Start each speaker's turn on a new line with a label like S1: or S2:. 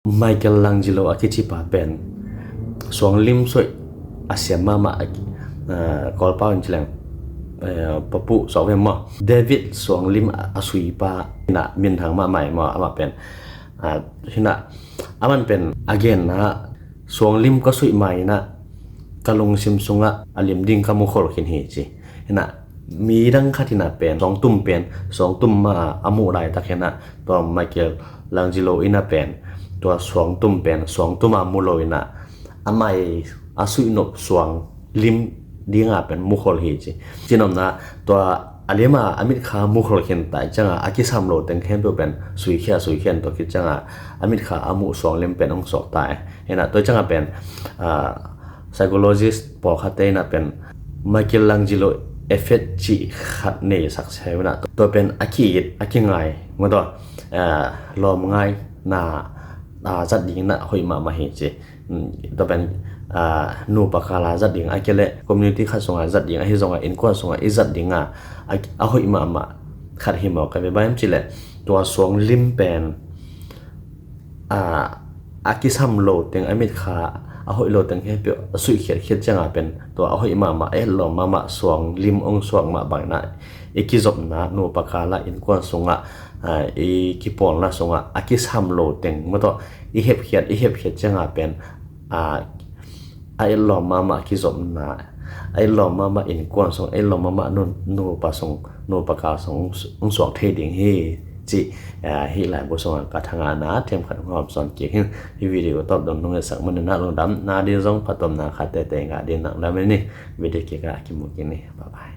S1: Michelangelo akichipa pen suang lim soi asia mama kolpa njleng papu sawema David suang lim asui pa na min thang ma mai ma ama pen hina aman pen again na suang lim ka sui mai na kalung sim sunga alim ding ka mu khol khin hi chi hina mi dang khatina pen song tum pen song tum ma amu dai ta khena to Michelangelo ina penตัวสวงตุ้มเป็นสวงตุ้มมุโลยนะอามายอาสุยนบสวงลิมดีงาเป็นมุขลฮีจิจินอมนะตัวอเลมาอเมริกามุขลเห็นแต่จังอากิซัมโลเต็งเห็นตัวเป็นสุยเขียนตัวคิดจังอเมริกาอามุสวงลิมเป็นองศตายเห็นนะตัวจังเป็นpsychologist บอกคัตเตนะเป็น Michelangelo effect จิขัดเนสักใช่นะตัวเป็นอากิง่ายมันตัวลมง่ายนาจัดดิ่งนะหอยมาเห็นจีตัวเป็นนูปากาลาจัดดิ่งไอ้เกล่คอมมูนิตี้ขัดส่งจัดดิ่งไอ้ส่งอินควนส่งไอ้จัดดิ่งหอยมาขัดหิมอกันไปบ้านจีเล่ตัวสวงลิมเป็นอากิซัมโลเต็งอเมริกาหอยโลเต็งให้เปียสุยเขียนจังเป็นตัวหอยมาหลอมมาสวงลิมองสวงมาบางนะเอกิจบนะนูปากาลาอินควนส่งอีกิปอนละส่งอากิซัมโลเต็งมันตัวอีเห็บเขียดจังเป็นไอ้หลอมมากิจบนะไอ้หลอมมาอินควนส่งไอ้หลอมมานูปะส่งนูปากาส่งสวงเทดิงเฮจิฮิหลายบ่ส่งกะทางานะเทมขันความสอนเกี่ยวกับวิดีโอตอบดนงสักมันนะลงดำนาเดียงพัตตมนาคาเตงาเดียนังดำนี่วิดีโอเกี่ยวกับกิมุกินี่บ๊ายบาย